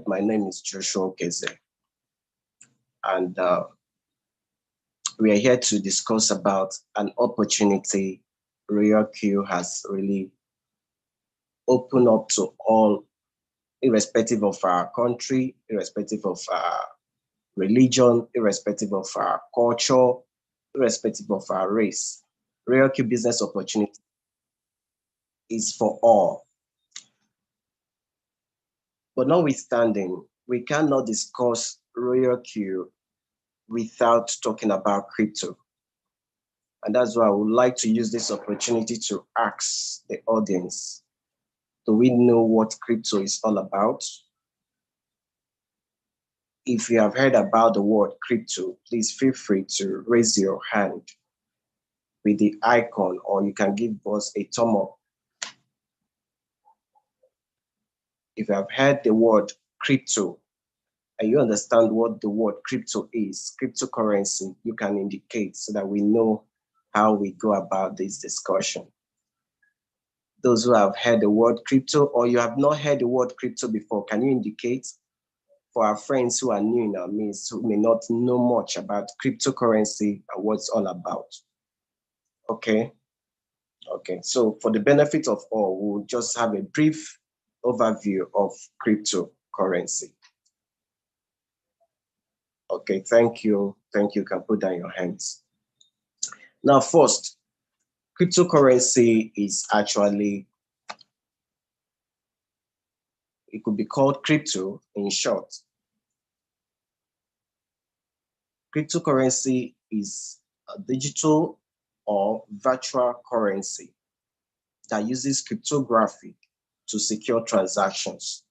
My name is Joshua Keze, and we are here to discuss about an opportunity RoyalQ has really opened up to all, irrespective of our country, irrespective of our religion, irrespective of our culture, irrespective of our race. RoyalQ business opportunity is for all. But notwithstanding, we cannot discuss RoyalQ without talking about crypto. And that's why I would like to use this opportunity to ask the audience, do we know what crypto is all about? If you have heard about the word crypto, please feel free to raise your hand with the icon, or you can give us a thumb up. If you have heard the word crypto and you understand what the word crypto is, cryptocurrency, you can indicate so that we know how we go about this discussion. Those who have heard the word crypto, or you have not heard the word crypto before, can you indicate? For our friends who are new in our midst, who may not know much about cryptocurrency and what it's all about. Okay. So for the benefit of all, we'll just have a brief overview of cryptocurrency. Okay, thank you. You can put down your hands. Now, first, cryptocurrency is actually, it could be called crypto in short. Cryptocurrency is a digital or virtual currency that uses cryptography to secure transactions.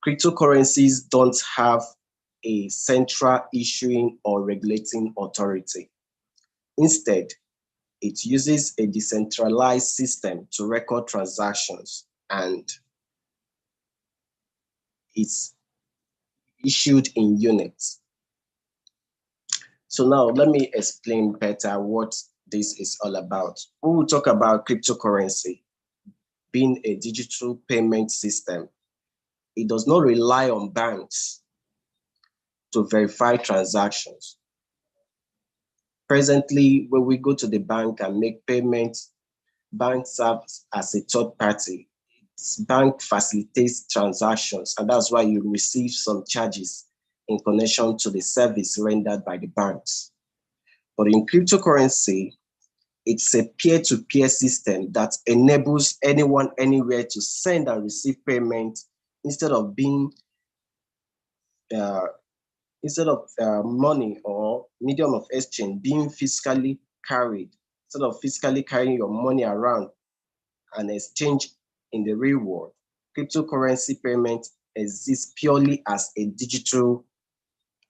Cryptocurrencies don't have a central issuing or regulating authority. Instead, it uses a decentralized system to record transactions, and it's issued in units. So now let me explain better what this is all about. We will talk about cryptocurrency being a digital payment system. It does not rely on banks to verify transactions. Presently, when we go to the bank and make payments, banks serve as a third party. Bank facilitates transactions, and that's why you receive some charges in connection to the service rendered by the banks. But in cryptocurrency, it's a peer-to-peer system that enables anyone anywhere to send and receive payment instead of money or medium of exchange being physically carried. Instead of physically carrying your money around and exchange in the real world, cryptocurrency payment exists purely as a digital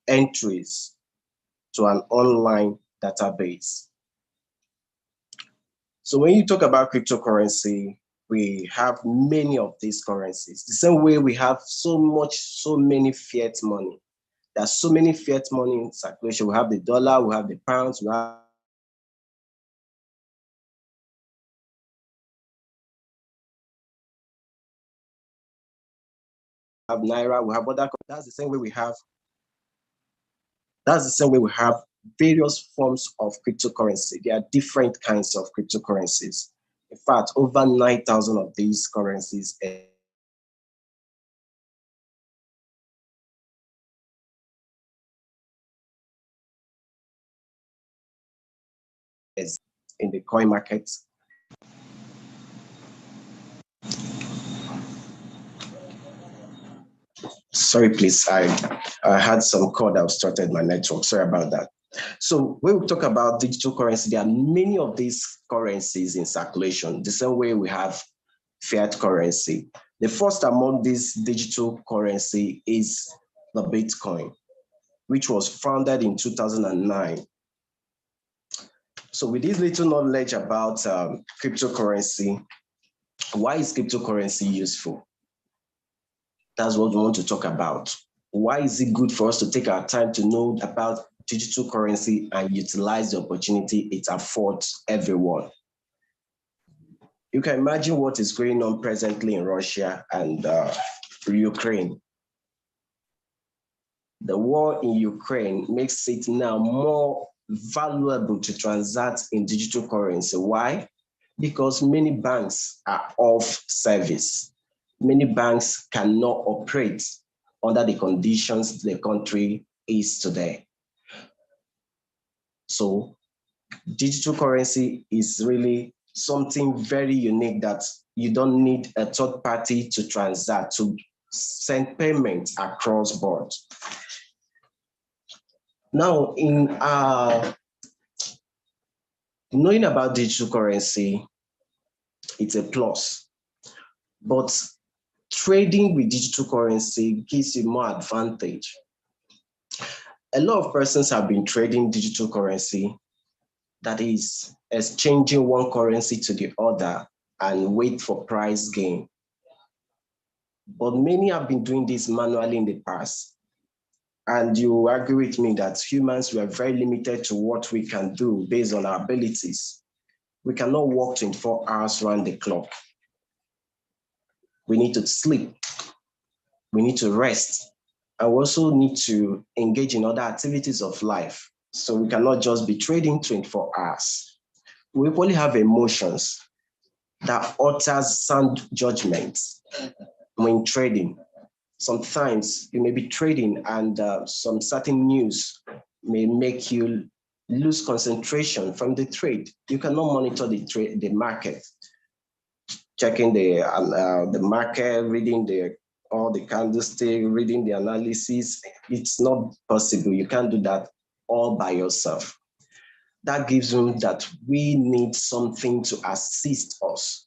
entries to an online database. So when you talk about cryptocurrency, we have many of these currencies. The same way we have so many fiat money. There's so many fiat money in circulation. We have the dollar, we have the pounds, we have naira, we have other. That's the same way we have various forms of cryptocurrency. There are different kinds of cryptocurrencies. In fact, over 9,000 of these currencies in the coin market. Sorry, please, I had some call that obstructed my network. Sorry about that. So when we talk about digital currency, there are many of these currencies in circulation, the same way we have fiat currency. The first among these digital currency is the Bitcoin, which was founded in 2009. So with this little knowledge about cryptocurrency, why is cryptocurrency useful? That's what we want to talk about. Why is it good for us to take our time to know about digital currency and utilize the opportunity it affords everyone? You can imagine what is going on presently in Russia and Ukraine. The war in Ukraine makes it now more valuable to transact in digital currency. Why? Because many banks are off service. Many banks cannot operate under the conditions the country is today. So digital currency is really something very unique that you don't need a third party to transact, to send payments across board. Now, in knowing about digital currency, it's a plus, but trading with digital currency gives you more advantage. A lot of persons have been trading digital currency, that is exchanging one currency to the other and wait for price gain. But many have been doing this manually in the past. And you agree with me that humans were very limited to what we can do based on our abilities. We cannot work 24 hours around the clock. We need to sleep. We need to rest. And we also need to engage in other activities of life. So we cannot just be trading 24 hours. We equally have emotions that alters sound judgments when trading. Sometimes you may be trading and some certain news may make you lose concentration from the trade. You cannot monitor the market, checking the market, reading all the candlestick, reading the analysis. It's not possible. You can't do that all by yourself. That gives me that we need something to assist us.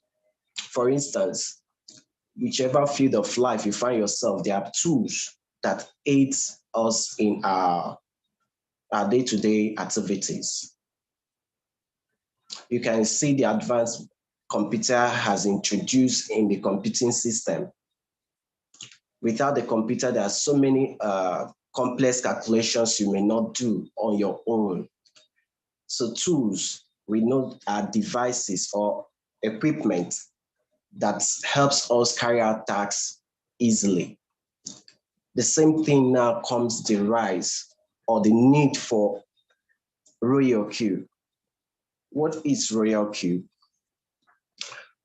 For instance, whichever field of life you find yourself, there are tools that aid us in our day-to-day activities. You can see the advanced computer has introduced in the computing system. Without the computer, there are so many complex calculations you may not do on your own. So tools, we know, are devices or equipment that helps us carry out tasks easily. The same thing now comes the rise or the need for RoyalQ. What is RoyalQ?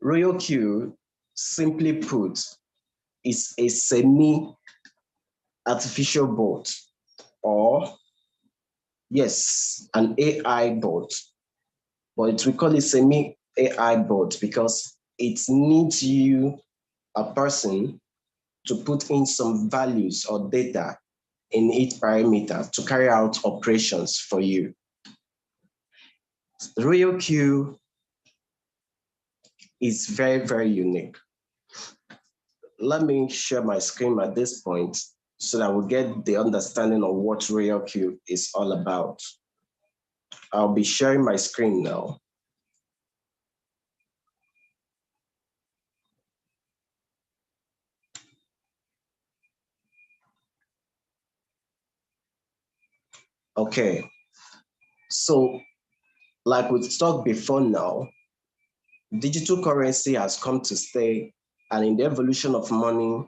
RoyalQ, simply put, is a semi-artificial bot, or yes, an AI bot, but we call it semi-AI bot because it needs you, a person, to put in some values or data in each parameter to carry out operations for you. RoyalQ is very, very unique. Let me share my screen at this point so that we'll get the understanding of what RoyalQ is all about. I'll be sharing my screen now. Okay, so like we talked before now, digital currency has come to stay, and in the evolution of money,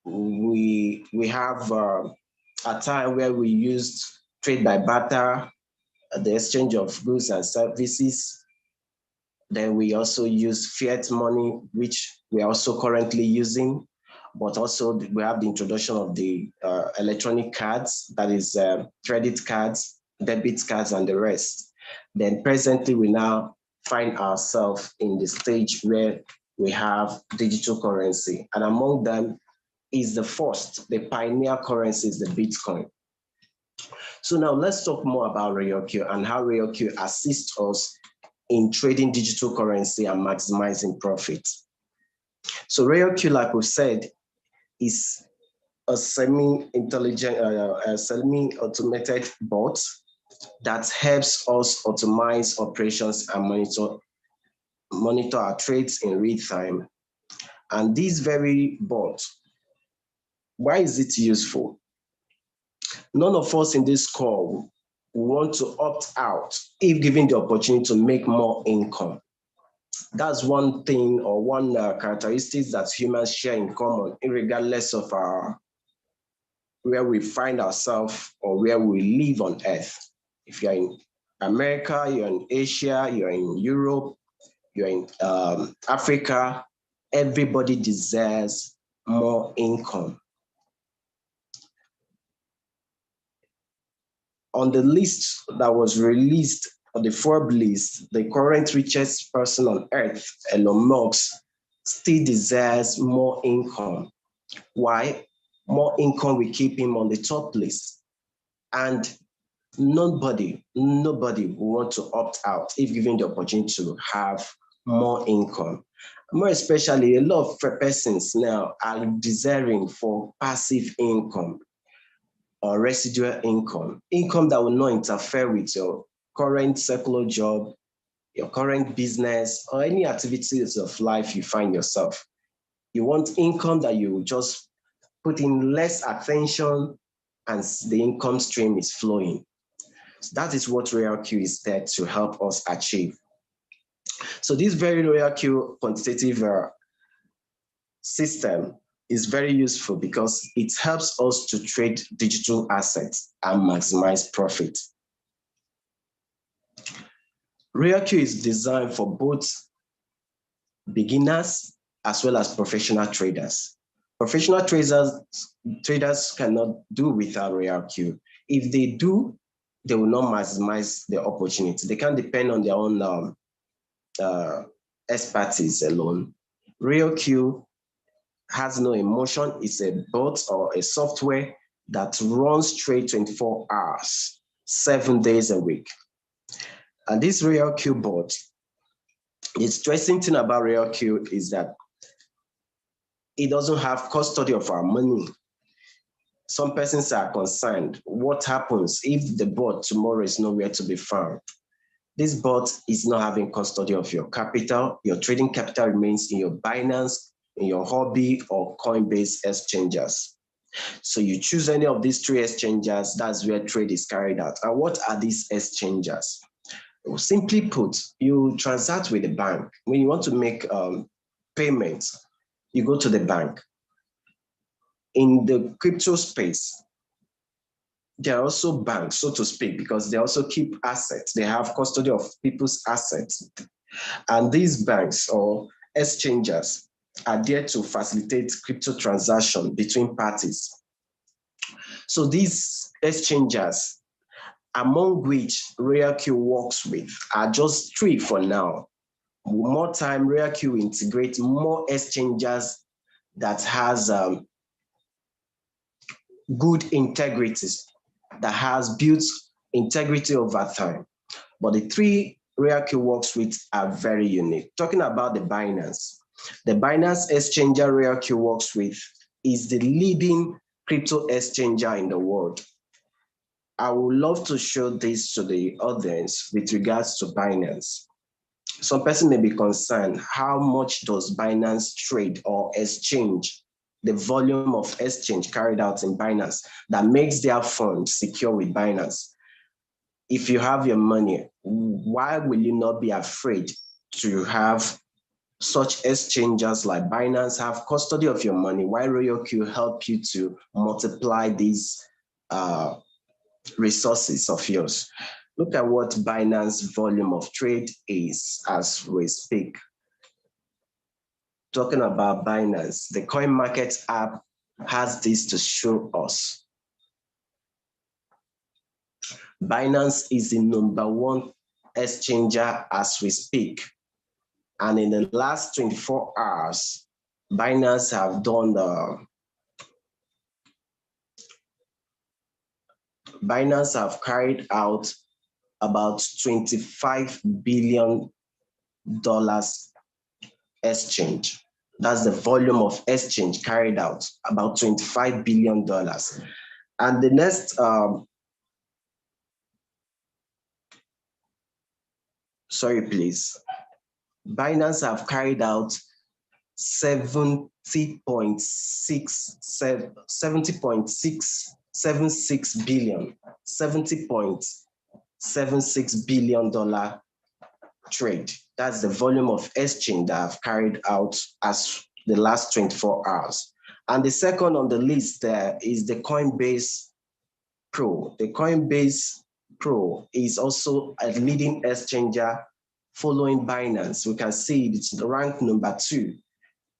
we have a time where we used trade by barter, the exchange of goods and services. Then we also use fiat money, which we are also currently using, but also we have the introduction of the electronic cards, that is credit cards, debit cards, and the rest. Then presently we now find ourselves in the stage where we have digital currency. And among them is the first, the pioneer currency is the Bitcoin. So now let's talk more about RoyalQ and how RoyalQ assists us in trading digital currency and maximizing profits. So RoyalQ, like we said, is a semi-intelligent, semi-automated bot that helps us optimize operations and monitor our trades in real time. And this very bot, why is it useful? None of us in this call want to opt out if given the opportunity to make more income. That's one thing or one characteristic that humans share in common, regardless of where we find ourselves or where we live on Earth. If you're in America, you're in Asia, you're in Europe, you're in Africa, everybody desires more income. On the list that was released, on the Forbes list, the current richest person on Earth, Elon Musk, still desires more income. Why? More income will keep him on the top list. And nobody will want to opt out if given the opportunity to have more income. More especially, a lot of persons now are desiring for passive income or residual income that will not interfere with your current secular job, your current business, or any activities of life you find yourself. You want income that you just put in less attention and the income stream is flowing. So that is what RoyalQ is there to help us achieve. So this very RoyalQ quantitative system is very useful because it helps us to trade digital assets and maximize profit. RoyalQ is designed for both beginners as well as professional traders. Professional traders cannot do without RoyalQ. If they do, they will not maximize the opportunity. They can't depend on their own expertise alone. RoyalQ has no emotion. It's a bot or a software that runs straight 24 hours, 7 days a week. And this RoyalQ bot, the interesting thing about RoyalQ is that it doesn't have custody of our money. Some persons are concerned, what happens if the bot tomorrow is nowhere to be found? This bot is not having custody of your capital. Your trading capital remains in your Binance, in your Huobi or Coinbase exchangers. So you choose any of these three exchangers, that's where trade is carried out. And what are these exchangers? Well, simply put, you transact with the bank. When you want to make payments, you go to the bank. In the crypto space, there are also banks, so to speak, because they also keep assets. They have custody of people's assets. And these banks or exchangers are there to facilitate crypto transaction between parties. So these exchangers, among which RoyalQ works with, are just three for now. More time, RoyalQ integrates more exchangers that has good integrity, that has built integrity over time. But the three RoyalQ works with are very unique. Talking about the Binance exchanger RoyalQ works with is the leading crypto exchanger in the world. I would love to show this to the audience with regards to Binance. Some person may be concerned, how much does Binance trade or exchange? The volume of exchange carried out in Binance that makes their funds secure with Binance. If you have your money, why will you not be afraid to have such exchangers like Binance have custody of your money? Why RoyalQ help you to multiply these resources of yours? Look at what Binance volume of trade is as we speak. Talking about Binance, the CoinMarket app has this to show us. Binance is the #1 exchanger as we speak. And in the last 24 hours, Binance have done Binance have carried out about $25 billion exchange. That's the volume of exchange carried out, about $25 billion. And the next, sorry, please. Binance have carried out 70.76 billion trade. That's the volume of exchange that I've carried out as the last 24 hours. And the second on the list there is the Coinbase Pro. The Coinbase Pro is also a leading exchanger following Binance. We can see it's ranked number 2.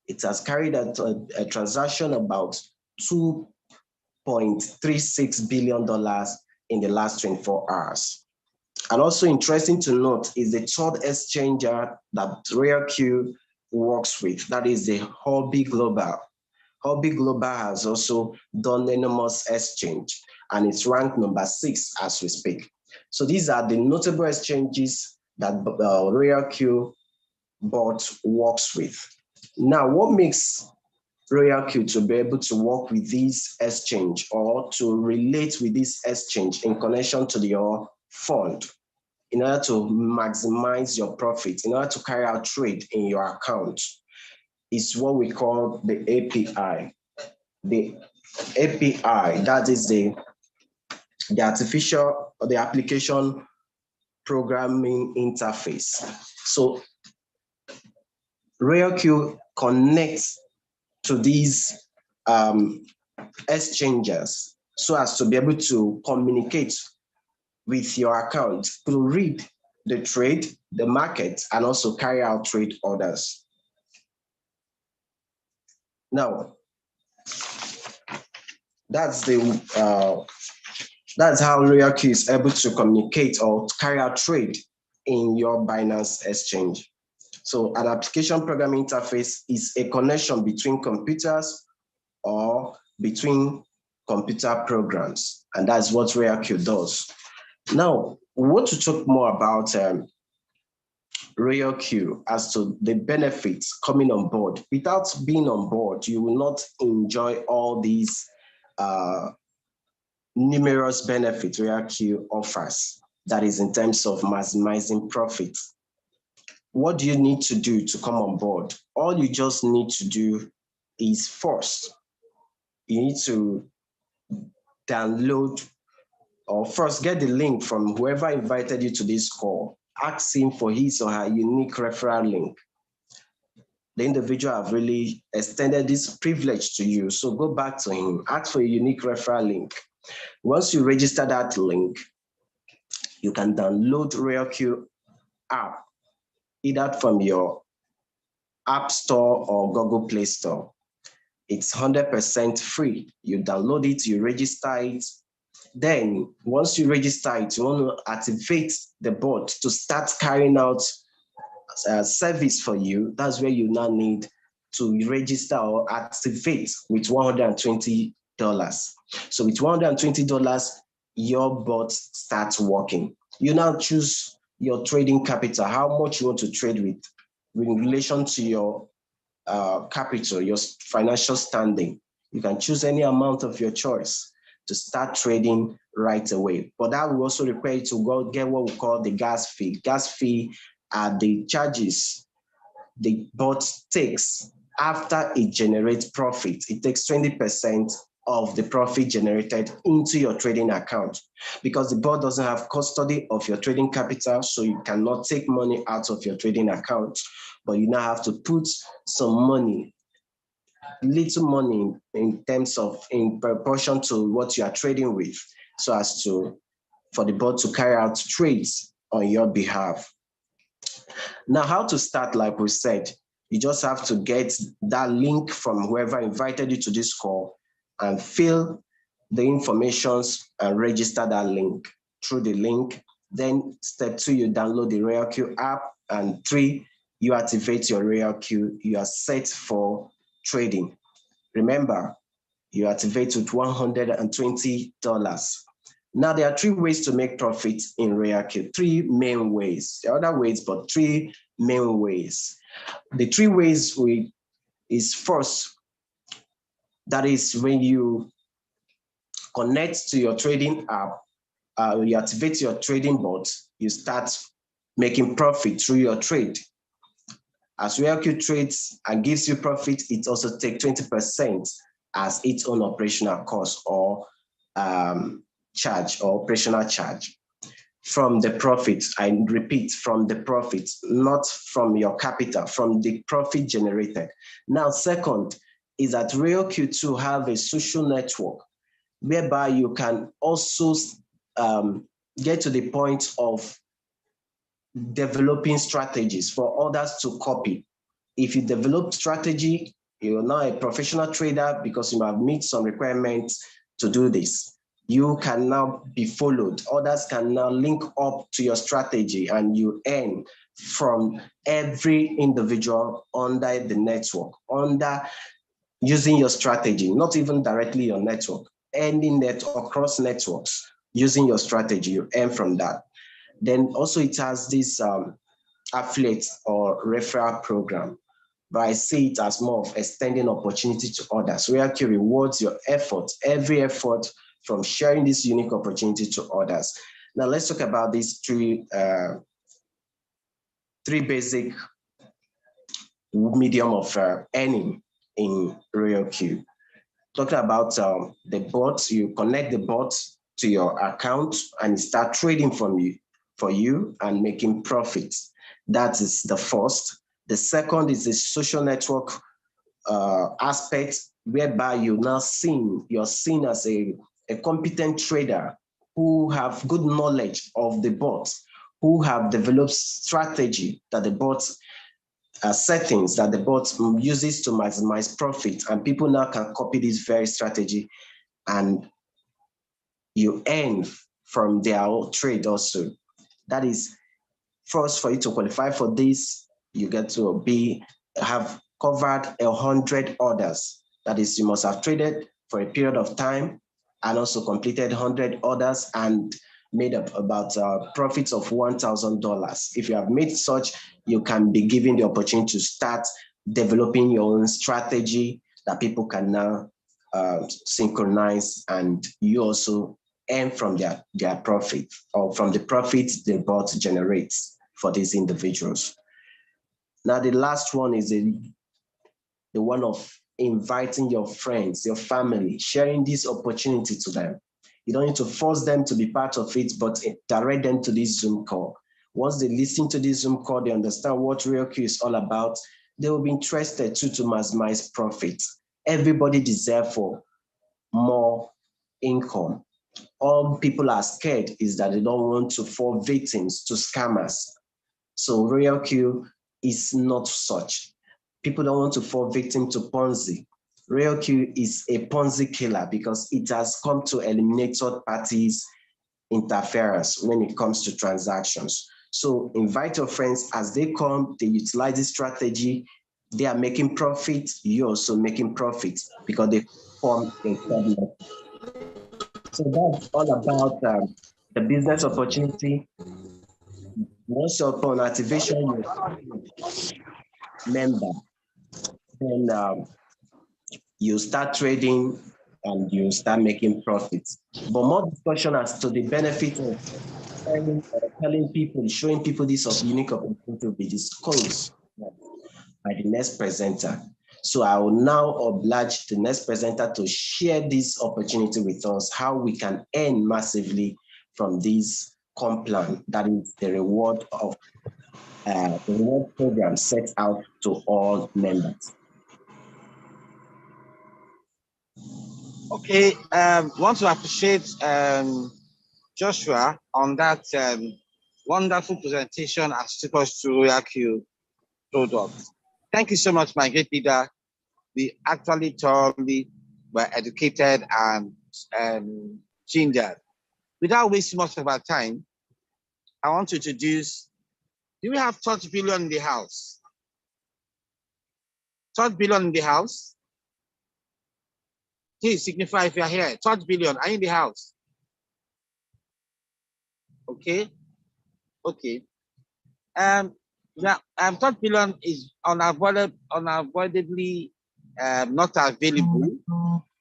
It has carried out a transaction about $2.36 billion in the last 24 hours. And also interesting to note is the third exchanger that RoyalQ works with, that is the Huobi Global. Huobi Global has also done enormous exchange, and it's ranked number 6 as we speak. So these are the notable exchanges that RoyalQ bot works with. Now, what makes RoyalQ to be able to work with this exchange or to relate with this exchange in connection to your fund in order to maximize your profit, in order to carry out trade in your account, is what we call the API. The API, that is the artificial or the application programming interface. So RoyalQ connects to these exchangers so as to be able to communicate with your account to read the trade, the market, and also carry out trade orders. Now, that's how RoyalQ is able to communicate or carry out trade in your Binance exchange. So an application programming interface is a connection between computers or between computer programs, and that's what RoyalQ does. Now, we want to talk more about RoyalQ as to the benefits coming on board. Without being on board, you will not enjoy all these numerous benefits RoyalQ offers, that is in terms of maximizing profit. What do you need to do to come on board? All you just need to do is first, you need to download or first get the link from whoever invited you to this call. Ask him for his or her unique referral link. The individual have really extended this privilege to you. So go back to him, ask for a unique referral link. Once you register that link, you can download RoyalQ app, either from your App Store or Google Play Store. It's 100% free. You download it, you register it. Then once you register it, you want to activate the bot to start carrying out a service for you. That's where you now need to register or activate with $120. So with $120, your bot starts working. You now choose your trading capital, how much you want to trade with in relation to your capital, your financial standing. You can choose any amount of your choice to start trading right away. But that will also require you to go get what we call the gas fee. Gas fee are the charges the bot takes after it generates profit. It takes 20% of the profit generated into your trading account, because the bot doesn't have custody of your trading capital, so you cannot take money out of your trading account, but you now have to put some money, little money in terms of in proportion to what you are trading with, so as to for the bot to carry out trades on your behalf. Now, how to start, like we said, you just have to get that link from whoever invited you to this call and fill the informations and register that link through the link. Then step 2, you download the RoyalQ app, and 3, you activate your RoyalQ. You are set for trading. Remember, you activate with $120. Now, there are 3 ways to make profit in RoyalQ. 3 main ways. There are other ways, but 3 main ways. The 3 ways is first, that is when you connect to your trading app, you activate your trading bot, you start making profit through your trade. As RoyalQ trades and gives you profit, it also takes 20% as its own operational cost or charge or operational charge. from the profit. I repeat, from the profit, not from your capital, from the profit generated. Now, second is that RioQ2 have a social network whereby you can also get to the point of developing strategies for others to copy. If you develop strategy, you're now a professional trader because you have met some requirements to do this. You can now be followed. Others can now link up to your strategy and you earn from every individual under the network, under using your strategy, not even directly your network, any net across networks, using your strategy, you earn from that. Then also it has this affiliate or referral program, but I see it as more of extending opportunity to others. RioQ rewards your effort, every effort from sharing this unique opportunity to others. Now let's talk about these three basic medium of earning in RioQ. Talking about the bots, you connect the bots to your account and start trading for you and making profits. That is the first. The second is the social network aspect, whereby you're seen as a competent trader who have good knowledge of the bots, who have developed strategy that the bots settings that the bot uses to maximize profit, and people now can copy this very strategy and you earn from their trade also. That is, first, for you to qualify for this, you get to have covered 100 orders. That is, you must have traded for a period of time and also completed 100 orders and made up about profits of $1,000. If you have made such, you can be given the opportunity to start developing your own strategy that people can now synchronize, and you also earn from their profit, or from the profits the bot generates for these individuals. Now, the last one is the one of inviting your friends, your family, sharing this opportunity to them. You don't need to force them to be part of it, but direct them to this Zoom call. Once they listen to this Zoom call, they understand what RioQ is all about, they will be interested too to maximize profits. Everybody deserves for more income. All people are scared is that they don't want to fall victims to scammers. So RioQ is not such. People don't want to fall victim to Ponzi. RioQ is a Ponzi killer because it has come to eliminate third parties interference when it comes to transactions. So invite your friends as they come, they utilize this strategy, they are making profit, you're also making profit because they form a problem. So that's all about the business opportunity. Once upon activation, you're member, then you start trading and you start making profits. But more discussion as to the benefit of telling people, showing people this unique opportunity will be disclosed by the next presenter. So I will now oblige the next presenter to share this opportunity with us, how we can earn massively from this Complan, that is the reward of the reward program set out to all members. Okay, want to appreciate Joshua on that wonderful presentation as took us to RioQ products. Thank you so much, my great leader. We actually thoroughly were educated and gingered. Without wasting much of our time, I want to introduce, do we have Touch Billion in the house? Touch Billion in the house? Please signify if you're here. Touch Billion, are you in the house? Okay. Okay. Yeah, Touch Billion is unavoidably not available.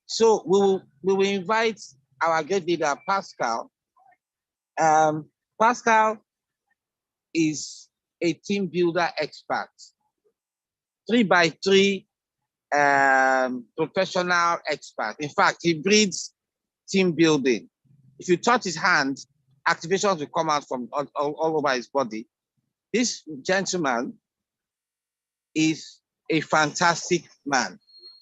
So we will invite our great leader, Pascal. Pascal is a team builder expert. 3x3 professional expert. In fact, he breeds team building. If you touch his hand, activations will come out from all over his body. This gentleman is a fantastic man.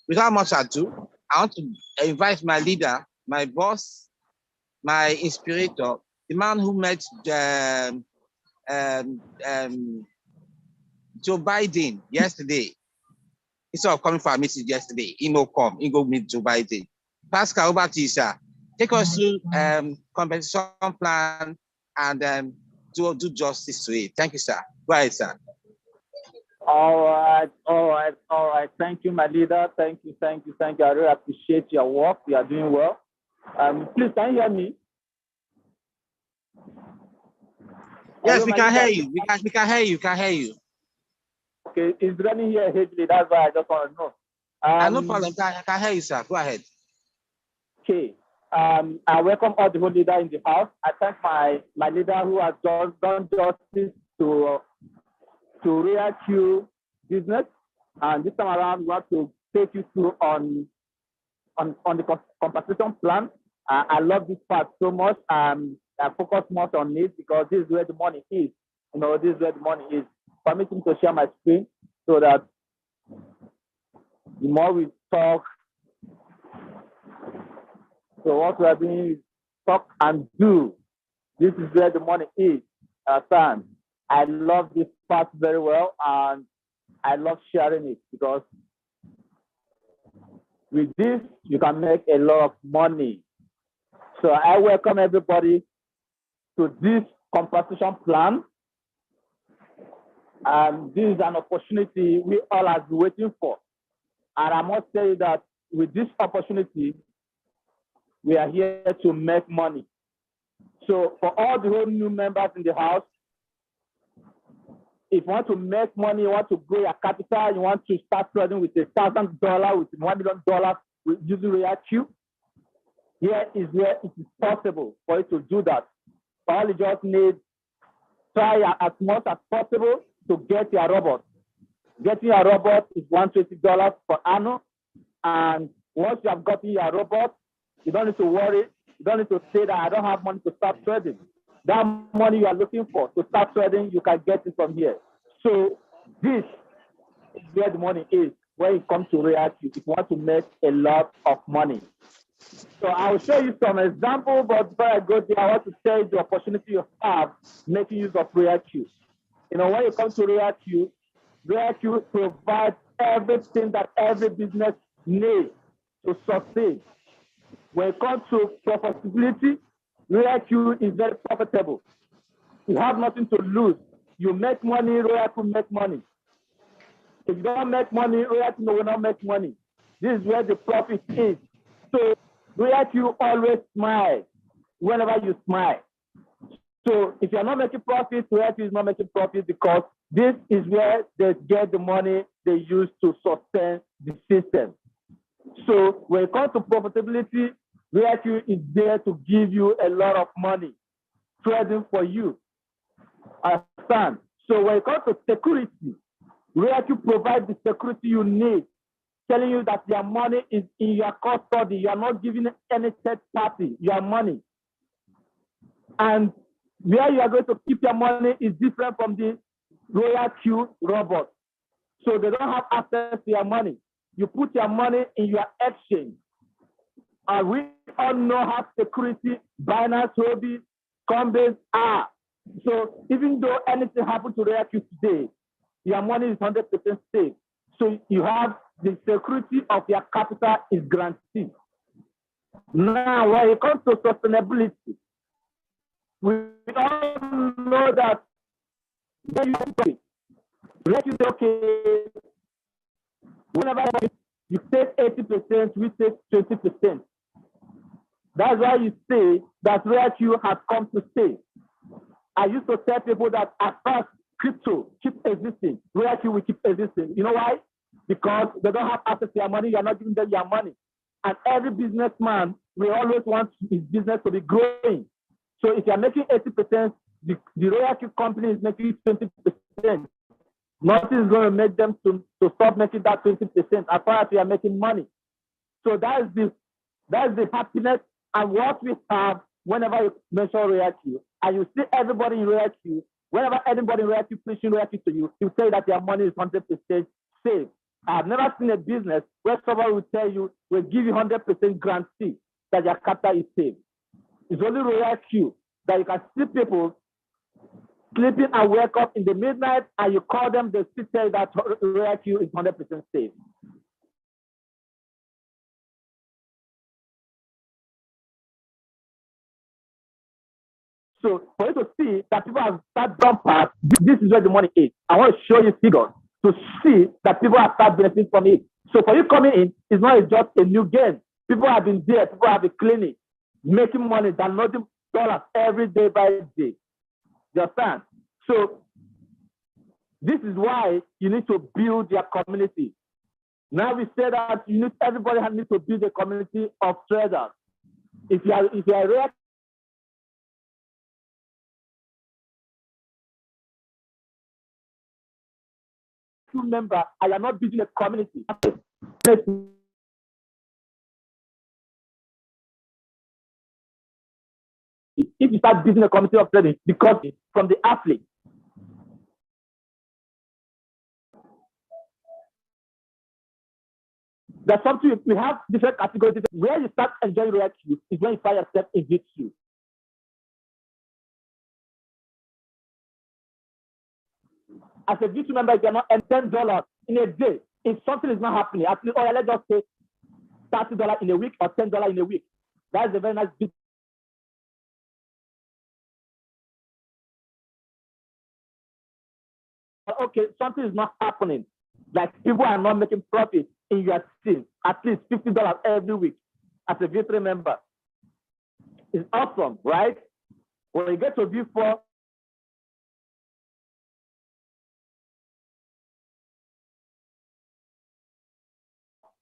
Without much ado, I want to invite my leader, my boss, my inspirator, the man who met Joe Biden yesterday. Instead of coming for a meeting yesterday, he no come, he go meet Joe Biden. Pascal, over to you, sir. Take us through compensation plan and do justice to it. Thank you, sir. Go ahead, sir. All right. Thank you, my leader. Thank you. I really appreciate your work. You are doing well. Please, can you hear me? Yes, we can hear you. We can hear you. Okay, it's running here heavily. That's why I just want to know. No problem. I can hear you, sir. Go ahead. Okay. I welcome all the whole leader in the house. I thank my leader who has just done justice to REAQ business. And this time around, we want to take you through on the compensation plan. I love this part so much. I focus more on it because this is where the money is. This is where the money is. Permit me to share my screen so that the more we talk, so what we are doing is talk and do. This is where the money is. I love this part very well, and I love sharing it because with this, you can make a lot of money. So I welcome everybody to this compensation plan. This is an opportunity we all have been waiting for. And I must say that with this opportunity, we are here to make money. So for all the whole new members in the house, if you want to make money, you want to grow your capital, you want to start trading with $1,000, with $1 million using REAQ, here is where it is possible for you to do that. All you just need, try as much as possible to get your robot. Getting your robot is $120 per annum. And once you have gotten your robot, you don't need to worry. You don't need to say that I don't have money to start trading. That money you are looking for to start trading, you can get it from here. So this is where the money is when it comes to REAQ, if you want to make a lot of money. So I will show you some examples, but before I go there, I want to tell you the opportunity you have making use of REAQ. When you come to REAQ provides everything that every business needs to succeed. When it comes to profitability, REAQ is very profitable. You have nothing to lose. You make money, REAQ make money. If you don't make money, REAQ will not make money. This is where the profit is. So REAQ always smile whenever you smile. So if you're not making profit, REAQ is not making profit because this is where they get the money they use to sustain the system. So when it comes to profitability, REAQ is there to give you a lot of money, trading for you. Understand? So when it comes to security, REAQ provides the security you need, telling you that your money is in your custody. You are not giving any third party your money. And where you are going to keep your money is different from the REAQ robot. So they don't have access to your money. You put your money in your exchange. And we all know how security Binance, Huobi, Coinbase are. So even though anything happened to REAQ today, your money is 100% safe. So you have the security of your capital is guaranteed. Now, when it comes to sustainability, we all know that REAQ is okay. Whenever you take 80%, we take 20%. That's why you say that REAQ has come to stay. I used to tell people that at first, crypto keep existing, REAQ will keep existing. You know why? Because they don't have access to your money, you're not giving them your money. And every businessman will always want his business to be growing. So if you're making 80%, the REAQ company is making 20%. Nothing is going to make them to stop making that 20% as far as you are making money. So that's the happiness and what we have whenever you mention REAQ. and you see everybody in Royal Q, whenever anybody in Royal Q preaching Royal Q to you, he'll tell you that your money is 100% safe. I've never seen a business where someone will tell you, we'll give you 100% guarantee that your capital is safe. It's only Royal Q that you can see people sleeping and wake up in the midnight and you call them, they still tell you that Royal Q is 100% safe. So for you to see that people have started jump past, this is where the money is. I want to show you figures to see that people have started benefiting from it. So for you coming in, it's not just a new game. People have been there, people have been cleaning, making money, downloading dollars every day by day. You understand? So this is why you need to build your community. Now we say that everybody needs to build a community of traders. If you are a rare member, I am not building a community. If you start building a community of trading, because from the athlete, there's something we have different categories. Where you start enjoying Royal Q is when you find yourself in V2. As a V2 member, you cannot earn $10 in a day. If something is not happening, at least, let's just say $30 in a week or $10 in a week. That's a very nice big. Okay, something is not happening. Like people are not making profit in your team, at least $50 every week as a V3 member. It's awesome, right? When you get to V4,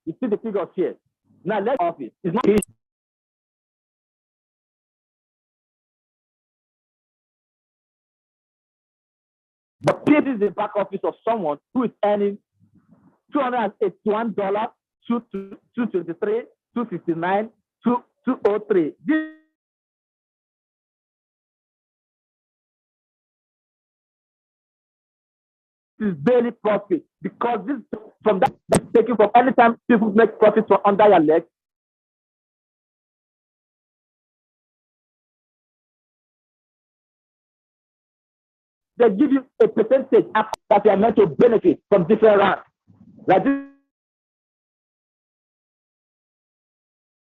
you see the figures here. Now let's office. It's not easy. But this is the back office of someone who is earning $281, $223, $259, $203. This is daily profit because this from that is taken from any time people make profit from under your leg. They give you a percentage that you are meant to benefit from different rounds. Like this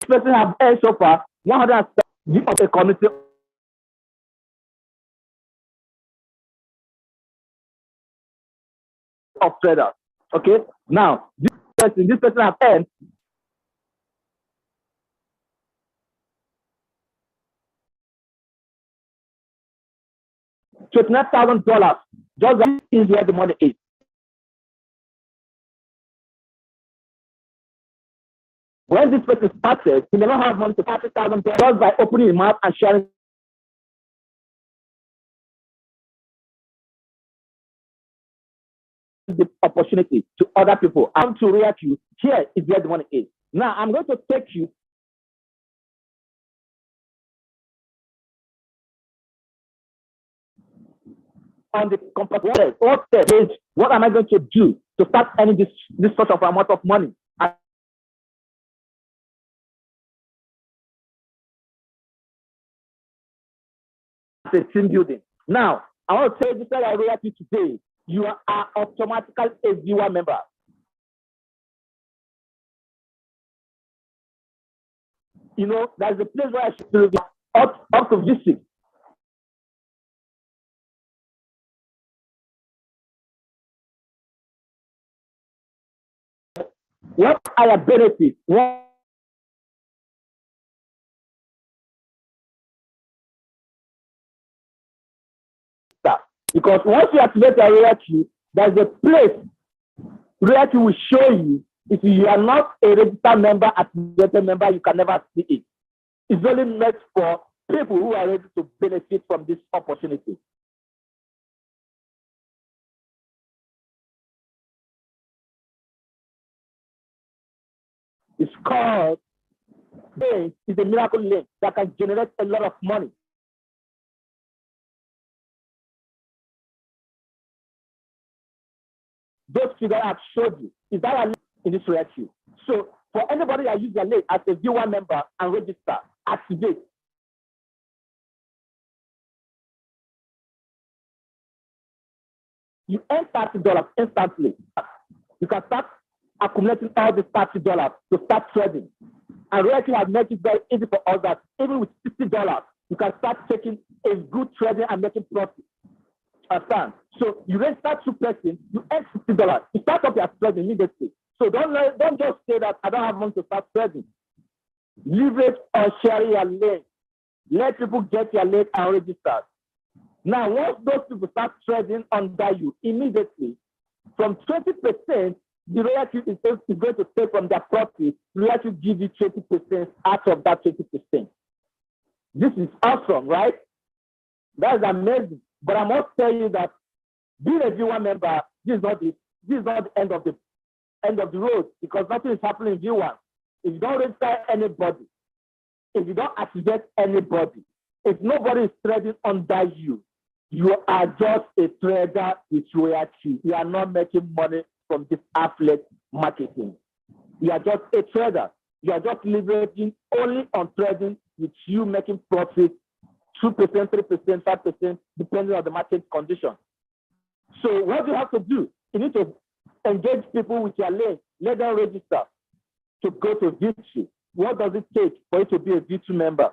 person have earned so far 170 of a community of traders. Okay, now this person have earned $29,000. Just that is where the money is. When this person started, he may not have money to $30,000 just by opening his mouth and sharing the opportunity to other people. I'm to react you. Here is where the money is. Now I'm going to take you on the company. What am I going to do to start earning this sort of amount of money? A team building. Now, I want to tell you that I react you today. You are automatically a viewer member. You know, there's a place where I should be up to visit. What are your benefits? Because once you activate a Royal Q, there's a place Royal Q will show you. If you are not a registered member, activated member, you can never see it. It's only meant for people who are ready to benefit from this opportunity. It's called Bank is a miracle link that can generate a lot of money. those figures I've showed you, is that a link in this Royal queue? So for anybody that use their link as a viewer member and register, activate. You earn $30 instantly. You can start accumulating all this $30 to start trading. And Royal queue has made it very easy for us that even with $60, you can start taking a good trading and making profit. Understand? So you register 2 persons, you earn $60. You start up your trading immediately. So don't just say that I don't have money to start trading. Leverage or share your link. Let people get your link and register. Now, once those people start trading under you immediately, from 20%, the Royal queue is going to take from their profit. Royal queue give you 20% out of that 20%. This is awesome, right? That's amazing. But I must tell you that being a viewer member, this is not the end of the road, because nothing is happening in viewer. If you don't register anybody, if you don't activate anybody, if nobody is trading under you, you are just a trader with Royal queue. You are not making money from this affiliate marketing. You are just a trader. You are just leveraging only on trading with you making profit 2%, 3%, 5%, depending on the market condition. So what do you have to do? You need to engage people with your link, let them register to go to V2. What does it take for you to be a V2 member?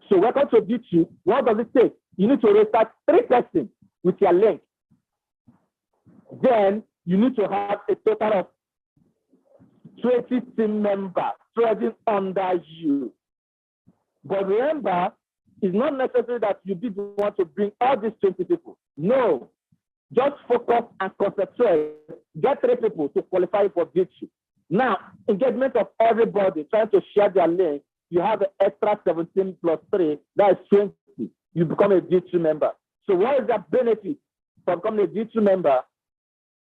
So welcome to V2. What does it take? You need to register 3 persons with your link. Then you need to have a total of 20 team members trading under you. But remember, it's not necessary that you did want to bring all these 20 people. No, just focus and concentrate. Get 3 people to qualify for V2. Now, engagement of everybody trying to share their link, you have an extra 17 plus 3, that is 20. You become a V2 member. So what is the benefit for becoming a V2 member?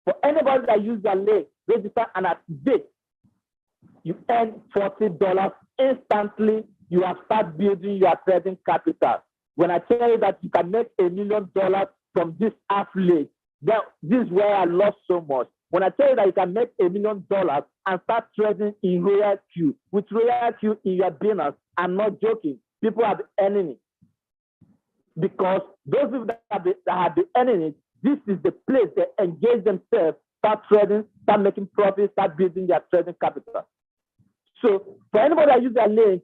For anybody that use their link, register and activate, you earn $40 instantly. You have started building your trading capital. When I tell you that you can make $1 million from this affiliate, then this is where I love so much. When I tell you that you can make $1 million and start trading in Royal queue, with Royal queue in your business, I'm not joking. People are earning it. Because those people that have been earning it, this is the place they engage themselves, start trading, start making profits, start building their trading capital. So for anybody that use their link,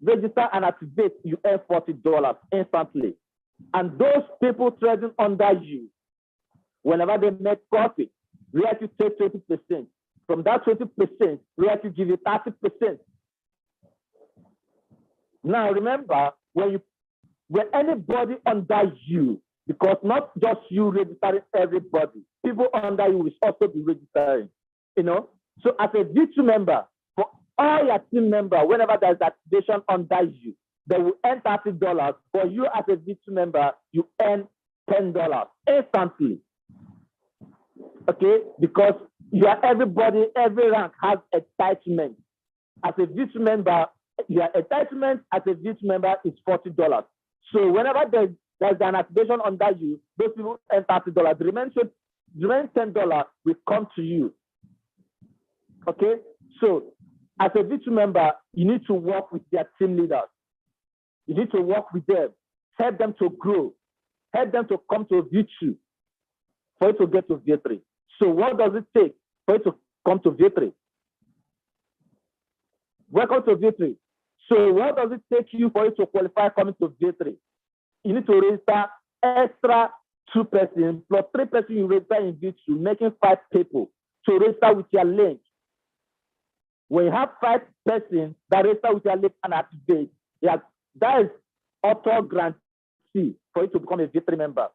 register and activate, you earn $40 instantly. And those people trading under you, whenever they make profit, we have to take 20%. From that 20%, we have to give you 30%. Now remember, when anybody under you, because not just you registering everybody, people under you will also be registering. So as a V2 member, for all your team members, whenever there's activation under you, they will earn $30. For you as a V2 member, you earn $10 instantly. Okay, because everybody, every rank has entitlement. As a V2 member, your entitlement as a V2 member is $40. So whenever there's an activation under you, those people earn $30. The remaining $10 will come to you. Okay, so as a V2 member, you need to work with their team leaders. You need to work with them, help them to grow, help them to come to V2 for you to get to V3. So what does it take for you to come to V3? Welcome to V3. So what does it take you for you to qualify coming to V3? You need to register extra 2 persons plus 3 persons you register in V2, making 5 people to register with your link. When you have 5 persons that register with your link and activate, that is auto guarantee for you to become a V3 member.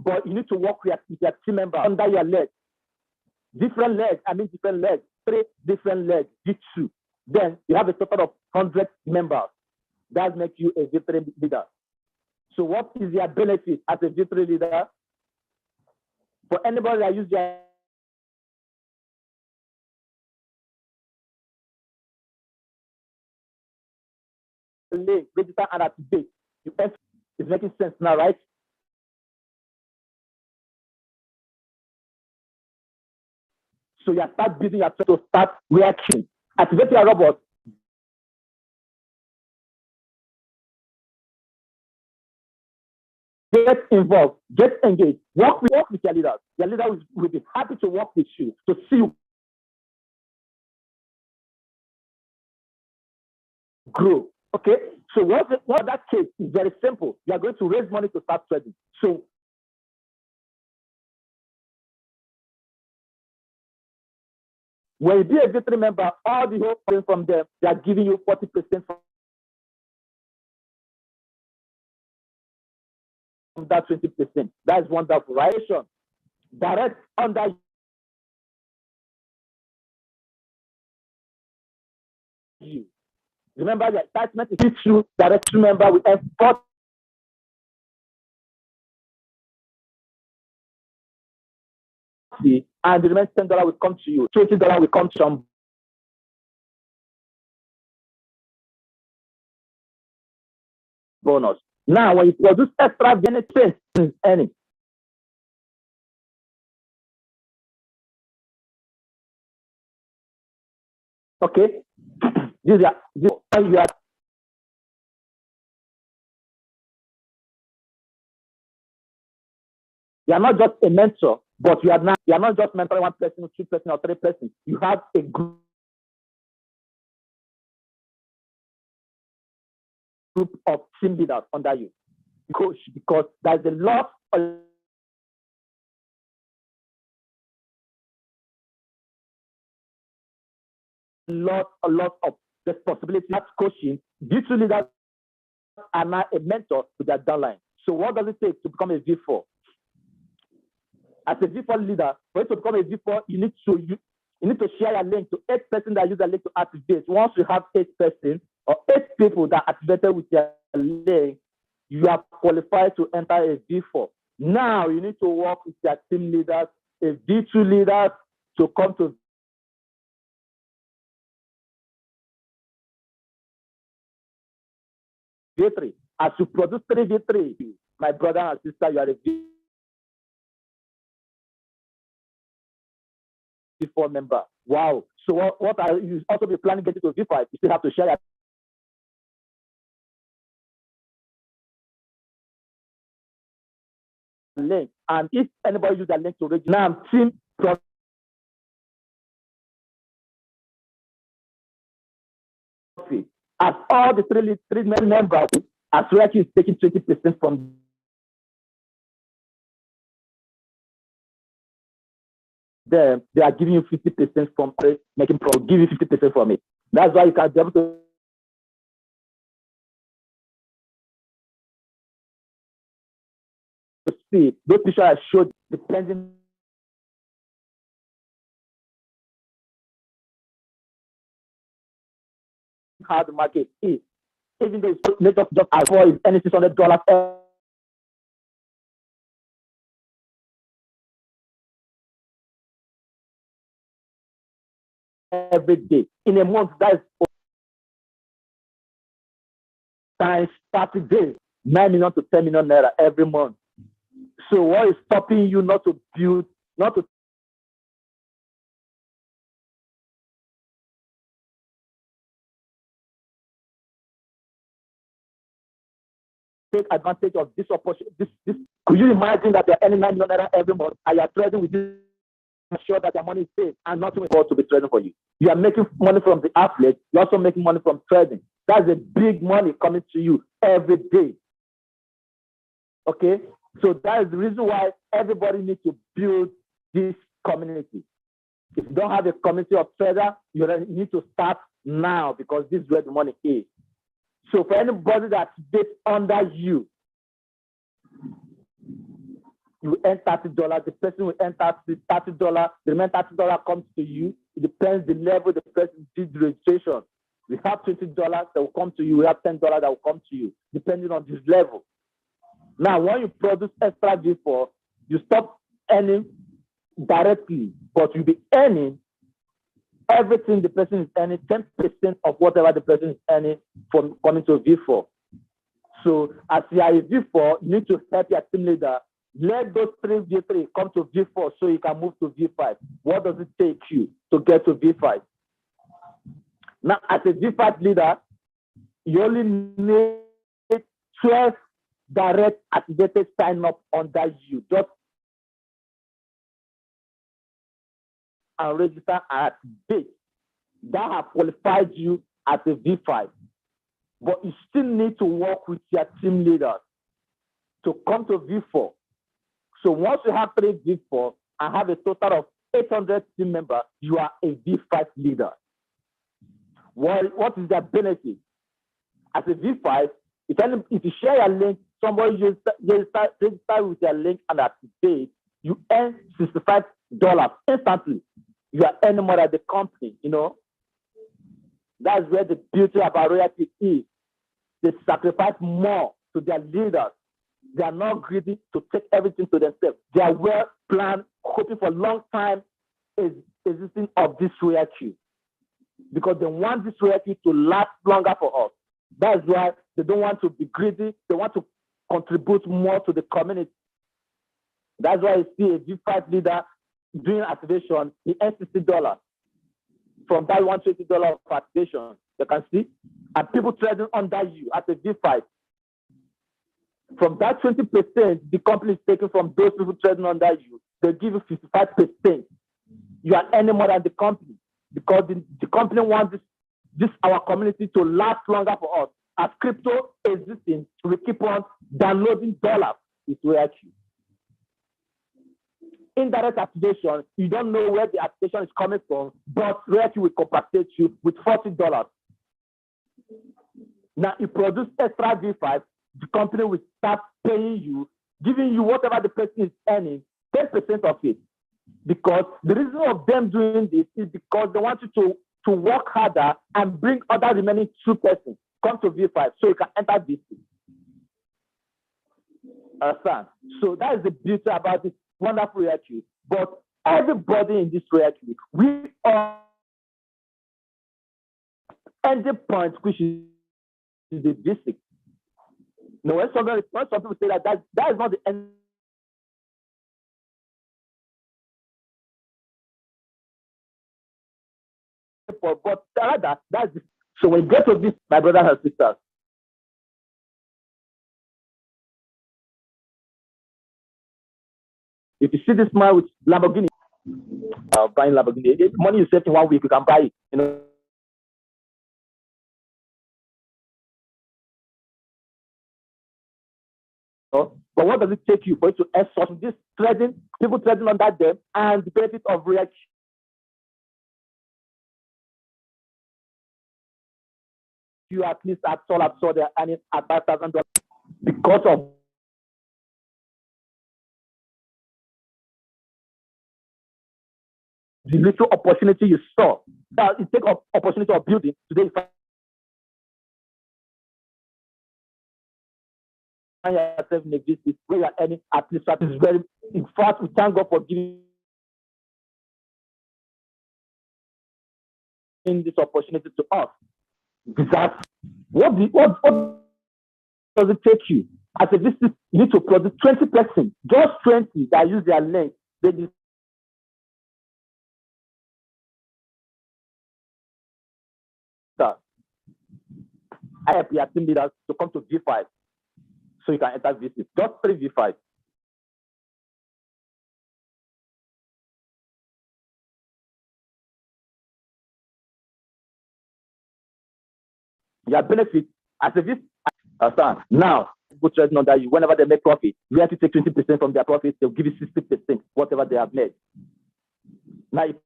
But you need to work with your team member under your leg. Different legs, 3 different legs, V2. Then you have a total of 100 members. That makes you a V3 leader. So what is your benefit as a V3 leader? For anybody that use their link, register and activate. You enter. It's making sense now, right? So you start building your to start reaction. Activate your robot. Get involved, get engaged, work with your leaders. Your leader will be happy to work with you to see you grow. Okay, so what that case is very simple. You are going to raise money to start trading. So when you be a V3 member, all the whole thing from them, they are giving you 40% from that 20%. That is wonderful, right? Direct under you. Remember, the attachment is through direct member with export. And the remaining $10 will come to you. $20 will come from bonus. Now, when you produce extra benefits, any. Okay, you are not just a mentor, but you are not just mentoring one person, 2 person, or 3 person. You have a group of team leaders under you, coach, because there's a lot of responsibility as coaching. These 2 leaders are now a mentor to their downline. So what does it take to become a V4? As a V4 leader, for you to become a V4, you need to share a link to 8 person that use a link to activate. Once you have 8 person or 8 people that activated with your link, you are qualified to enter a V4. Now you need to work with your team leaders, a V2 leaders, to come to V3. As you produce 3 V3, my brother and sister, you are a V4 member. Wow. So what are you also be planning to get to V5? You still have to share your link. And if anybody use that link to register, now team as all the 3 members, as well is taking 20% from them, they are giving you 50% from making pro, give you 50% from it. That's why you can be able to see those pictures I showed, depending how the market is. Even though it's not just as far as any $600 every day. In a month, that is times 30 days, 9 million to 10 million naira every month. So what is stopping you not to build, not to take advantage of this opportunity? Could you imagine that you're earning 9 million naira every month and you're trading with this? Sure that your money is safe and nothing will to be trading for you. You are making money from the affiliate, you're also making money from trading. That's a big money coming to you every day. Okay, so that is the reason why everybody needs to build this community. If you don't have a community of traders, you need to start now, because this is where the money is. So for anybody that's based under you, you earn $30, the person will earn $30, the remaining $30 comes to you. It depends the level the person did the registration. We have $20 that will come to you, we have $10 that will come to you, depending on this level. Now, when you produce extra V4, you stop earning directly, but you'll be earning everything the person is earning, 10% of whatever the person is earning from coming to V4. So as you are a V4, you need to help your team leader. Let those three V3 come to V4 so you can move to V5. What does it take you to get to V5? Now, as a V5 leader, you only need 12 direct activated sign up under you. Just and register at date that have qualified you as a V5. But you still need to work with your team leaders to come to V4. So once you have 3 V4 and have a total of 800 team members, you are a V5 leader. What is their benefit? As a V5, if you share your link, somebody register with your link and activate, you earn $65 instantly. You are earning more at the company, you know. That's where the beauty about Royalty is. They sacrifice more to their leaders. They are not greedy to take everything to themselves. They are well planned, hoping for a long time existing of this Royalty, because they want this Royalty to last longer for us. That's why they don't want to be greedy. They want to contribute more to the community. That's why you see a V5 leader doing activation, he earns $60 from that $120 of activation. You can see, and people trading under you as a V5. From that 20%, the company is taking from those people trading under you. They give you 55%. You are earning more than the company, because the company wants this our community to last longer for us. As crypto existing, we keep on downloading dollars. It's Royalty. Indirect activation, you don't know where the activation is coming from, but Royalty will compensate you with $40. Now, you produce extra V5, the company will start paying you, giving you whatever the person is earning, 10% of it. Because the reason of them doing this is because they want you to work harder and bring other remaining 2 persons come to V5 so you can enter VC. Understand? So that is the beauty about this wonderful Royalty. But everybody in this Royalty, we are at the point which is the basic. No, when some people say that is not the end. But rather, that's the, so when you get to this, my brothers and sisters, if you see this man with Lamborghini, buying Lamborghini, money you save in 1 week, you can buy it. You know. But what does it take you for you to exhaust this trading, people trading under them, and the benefit of Royalty? You at least at all they're earning at $5,000 because of the little opportunity you saw. Now you take opportunity of building today. Find yourself in a business where you are earning at least that is very. In fact, we thank God for giving this opportunity to us. Because what does it take you? As a business, you need to produce 20%, just 20 that use their link. They I help your team leaders to come to V5 so you can enter VC. Just 3 V5. Your benefit as a VC. Now, good trading under you. Whenever they make profit, you have to take 20% from their profit. They'll give you 60%, whatever they have made. Now, if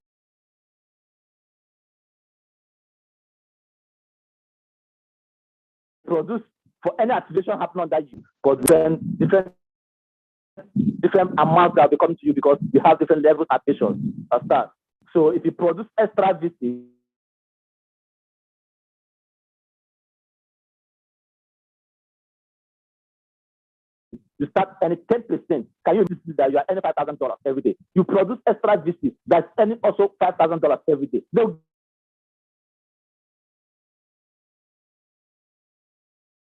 produce for any activation happening under you, because different amounts that will be coming to you because you have different levels of activation. Understand? So if you produce extra VC, you start earning 10%. Can you see that you are earning $5,000 every day? You produce extra VC that's earning also $5,000 every day. They'll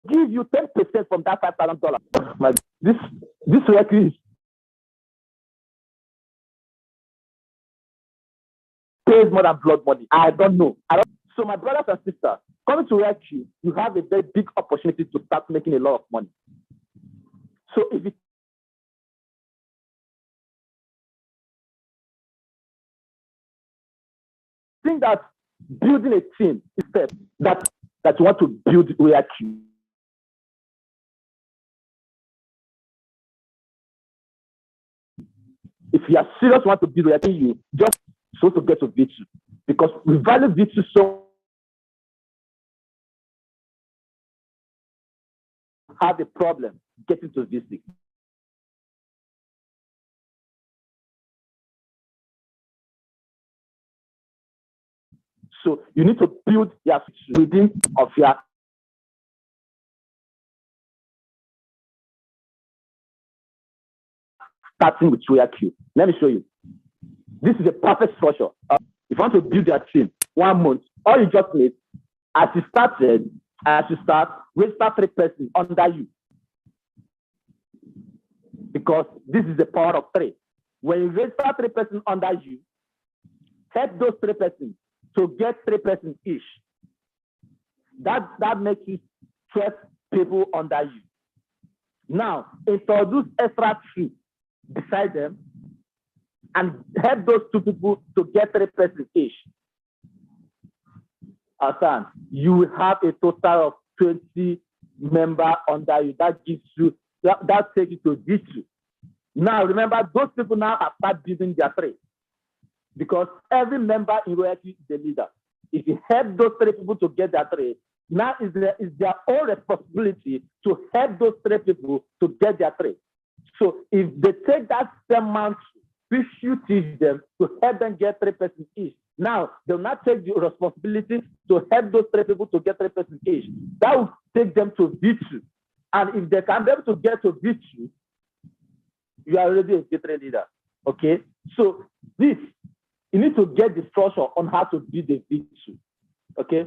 give you 10% from that $5,000. This record is pays more than blood money. I don't know. So my brothers and sisters, coming to RealQ, you have a very big opportunity to start making a lot of money. So if you think that building a team is step that you want to build RealQ, if you are serious, want to build RealQ, you just so to get to V2, because we value V2 so have a problem getting to V6. So you need to build your within of your starting with RealQ. Let me show you. This is a perfect structure. If you want to build your team 1 month, all you just need, as you start, register 3 persons under you. Because this is the power of 3. When you register 3 persons under you, help those 3 persons to get 3 persons each. That makes you 12 people under you. Now, introduce extra 2 beside them and help those 2 people to get 3 persons each. Hassan, you will have a total of 20 members under you. That gives you, that takes you to V2. Now, remember, those people now have started building their trade, because every member in RealQ is the leader. If you help those 3 people to get their trade, now is their own responsibility to help those 3 people to get their trade. So if they take that same mantle, which you teach them to help them get 3 persons each, now they'll not take the responsibility to help those 3 people to get 3 persons each. That will take them to V2. And if they can be able to get to V2, you are already a V3 leader. Okay? So this, you need to get the structure on how to build a V2. Okay?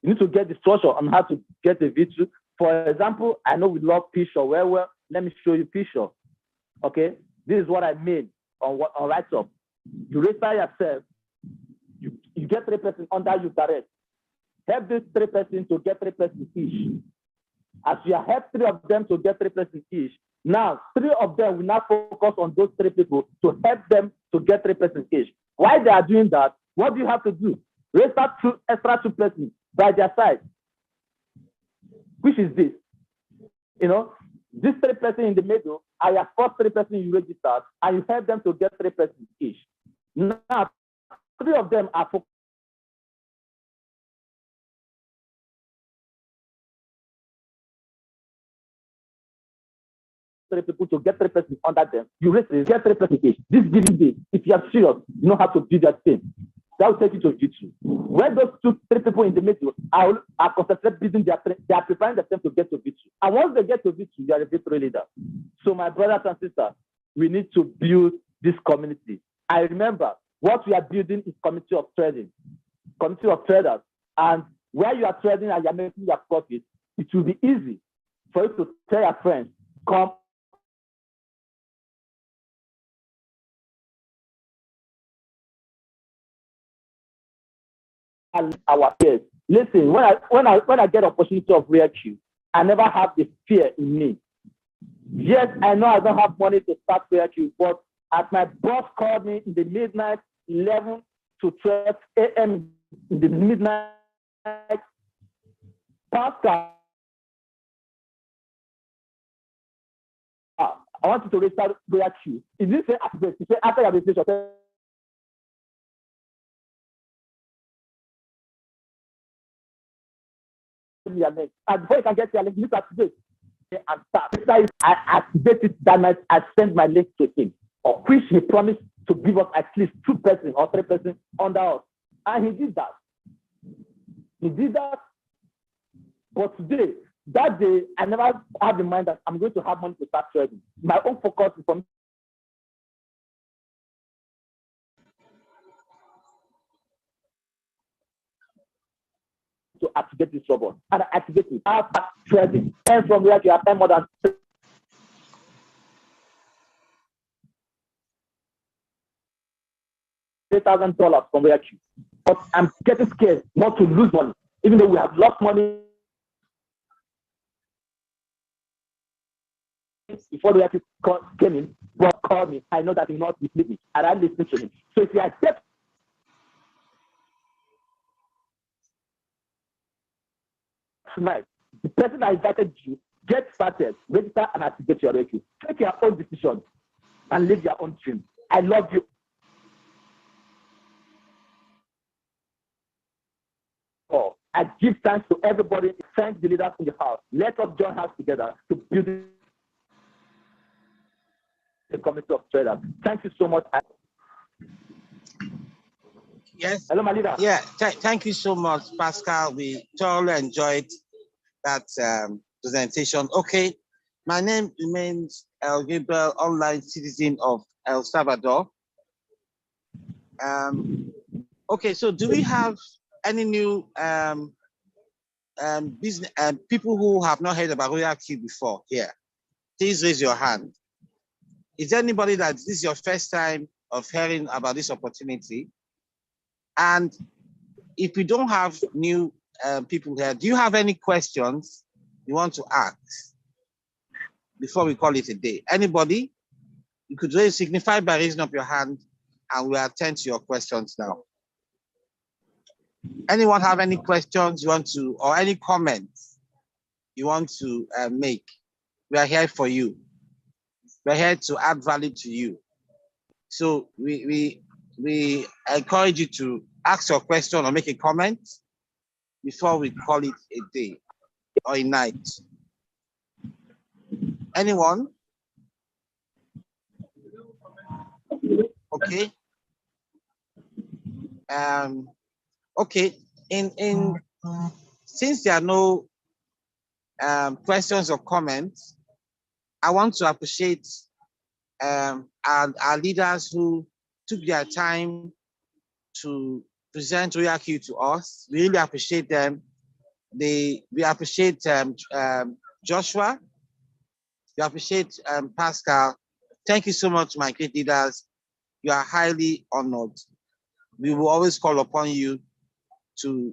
You need to get the structure on how to get a V2. For example, I know we love Picture very well. Let me show you Picture. Okay? This is what I made on WhatsApp. You register yourself. You get 3 persons under you direct. Help these 3 persons to get 3 persons each. As you help 3 of them to get 3 persons each, now 3 of them will now focus on those 3 people to help them to get 3 persons each. While they are doing that, what do you have to do? Register 2 extra 2 persons by their side. Which is this? You know, these 3 persons in the middle are your first 3 persons you registered, and you help them to get 3 persons each. Now, 3 of them are focused. People to get 3 persons under them. You get 3 persons each. This giving this, if you are serious, you know how to build that thing. That will take you to V2. When those 3 people in the middle are concentrated building they are preparing themselves to get to V2. And once they get to V2, you are a V3 leader. So my brothers and sisters, we need to build this community. I remember what we are building is community of trading, community of traders. And where you are trading and you are making your profit, it will be easy for you to tell your friends, come our peers. Listen, when I get opportunity of RealQ, I never have the fear in me. Yes, I know I don't have money to start RealQ, but as my boss called me in the midnight, 11 to 12 a.m. in the midnight, Pascal, I want you to restart RealQ. He didn't say activate. He said after your registration. And before you can get your link, you need to activate and start. I activated that night. I sent my link to him, of which he promised to give us at least 2 persons or 3 persons under us. And he did that. He did that. But today, That day, I never have in mind that I'm going to have money to start trading. My own focus is from to activate this robot. And I activate it. I start trading. And from there, you have more than $3,000 from where you. But I'm getting scared not to lose money, even though we have lost money before the actually came in. God called me. I know that he will not mislead me, and I listen to him. So if you accept tonight, the person that invited you, get started, register and activate your revenue. Take your own decision and live your own dream. I love you. Oh, I give thanks to everybody. Thank the leaders in the house. Let us join hands together to build the community of traders. Thank you so much. Yes. Hello, my leader. Yeah, thank you so much, Pascal. We thoroughly enjoyed that presentation. Okay, my name remains El Gabriel, online citizen of El Salvador. Okay, so do we have any new business people who have not heard about Royal Q before here? Please raise your hand. Is there anybody that this is your first time of hearing about this opportunity? And if we don't have new people here, do you have any questions you want to ask before we call it a day? Anybody? You could signify by raising up your hand and we'll attend to your questions now. Anyone have any questions you want to, or any comments you want to make? We are here for you. We're here to add value to you. So we encourage you to ask your question or make a comment before we call it a day or a night. Anyone? Okay. Okay. Since there are no questions or comments, I want to appreciate our leaders who took their time to present Royal Q to us. We really appreciate them. We appreciate Joshua. We appreciate Pascal. Thank you so much, my great leaders. You are highly honored. We will always call upon you to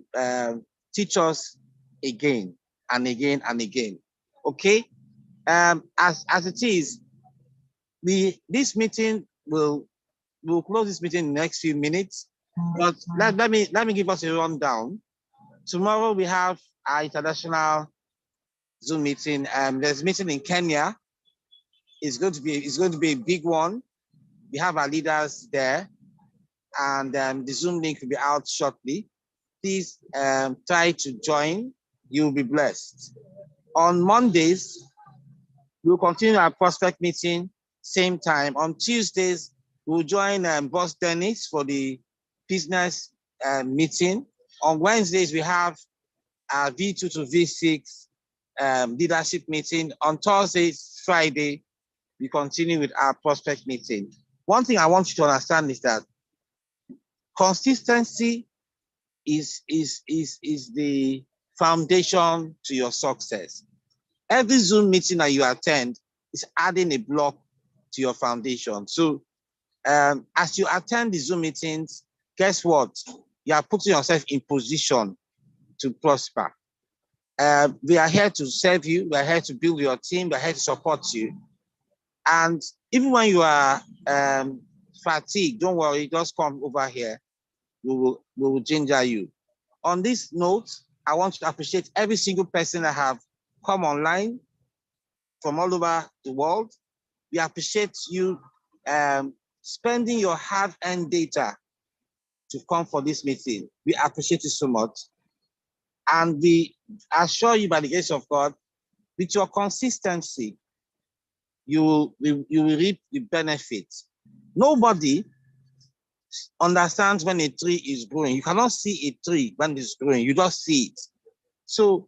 teach us again and again and again. Okay? As it is, this meeting we'll close this meeting in the next few minutes. But let me give us a rundown. Tomorrow we have our international Zoom meeting. There's a meeting in Kenya. It's going to be a big one. We have our leaders there, and the Zoom link will be out shortly. Please try to join. You'll be blessed. On Mondays, we'll continue our prospect meeting, same time. On Tuesdays, we'll join Boss Dennis for the business meeting. On Wednesdays, we have our V2 to V6 leadership meeting. On Thursdays, Friday, we continue with our prospect meeting. One thing I want you to understand is that consistency is the foundation to your success. Every Zoom meeting that you attend is adding a block to your foundation. So as you attend the Zoom meetings, guess what? You are putting yourself in position to prosper. We are here to serve you. We are here to build your team. We are here to support you. And even when you are fatigued, don't worry, just come over here. We will ginger you. On this note, I want to appreciate every single person that have come online from all over the world. We appreciate you spending your hard-earned data to come for this meeting. We appreciate you so much. And we assure you by the grace of God, with your consistency, you will reap the benefits. Nobody understands when a tree is growing. You cannot see a tree when it's growing. You just see it. So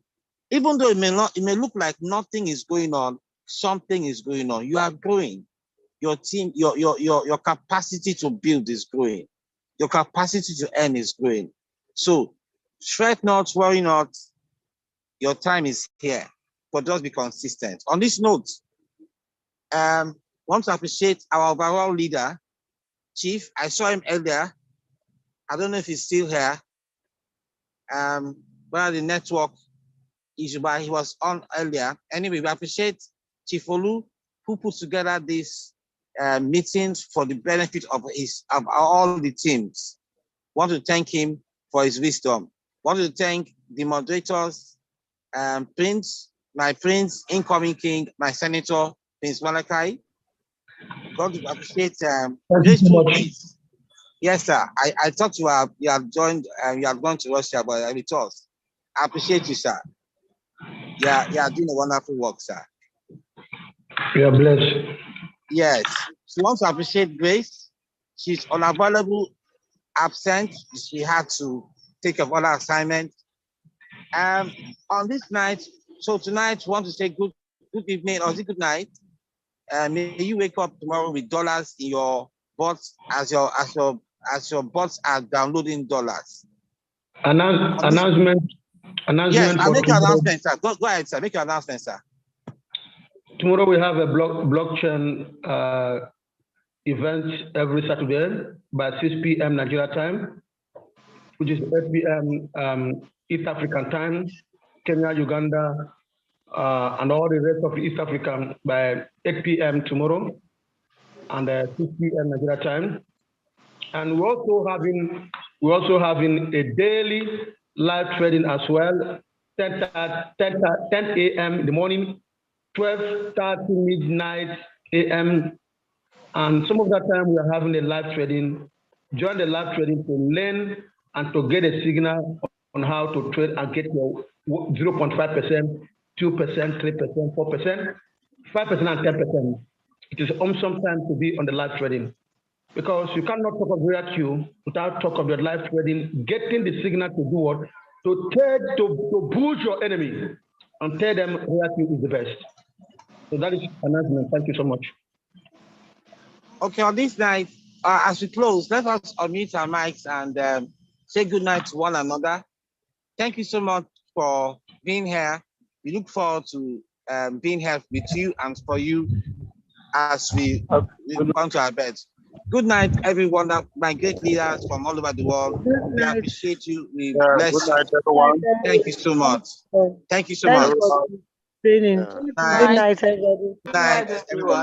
Even though it may look like nothing is going on, something is going on. You are growing. Your team, your capacity to build is growing. Your capacity to earn is growing. So fret not, worry not. Your time is here, but just be consistent. On this note, want to appreciate our overall leader, Chief. I saw him earlier. I don't know if he's still here. Where the network issue, but he was on earlier. Anyway, we appreciate Chief Olu, who put together these meetings for the benefit of all the teams. Want to thank him for his wisdom. Want to thank the moderators, Prince, my Prince, incoming King, my Senator, Prince Malachi. Want to appreciate Graceful Peace. Yes, sir. I thought you have joined, you have gone to Russia, but with us. I appreciate you, sir. Yeah, you are doing a wonderful work, sir. You are blessed. Yes. She wants to appreciate Grace. She's unavailable, absent. She had to take up other assignments. On this night, so tonight, we want to say good evening, or is it good night? May you wake up tomorrow with dollars in your bots as your bots are downloading dollars. Announcement. Yes, I'll make your announcement, sir. Go ahead, sir. Make your announcement, sir. Tomorrow we have a blockchain event every Saturday by 6 p.m. Nigeria time, which is 8 p.m. East African time, Kenya, Uganda, and all the rest of East Africa by 8 p.m. tomorrow and 6 p.m. Nigeria time. And we're also having a daily live trading as well, 10 a.m. in the morning, 12:30 midnight a.m. And some of that time we are having a live trading. Join the live trading to learn and to get a signal on how to trade and get your 0.5%, 2%, 3%, 4%, 5% and 10%. It is awesome time to be on the live trading, because you cannot talk of VRQ without talk of your live trading, getting the signal to do what? To push your enemy and tell them VRQ is the best. So that is announcement. Thank you so much. Okay, on this night, as we close, let us unmute our mics and say good night to one another. Thank you so much for being here. We look forward to being here with you and for you as we come to our beds. Good night, everyone. My great leaders from all over the world. We appreciate you. We bless good night, everyone. Thank you so much. Thank you so Thanks much. for training. Good night, everybody. Good night, everyone.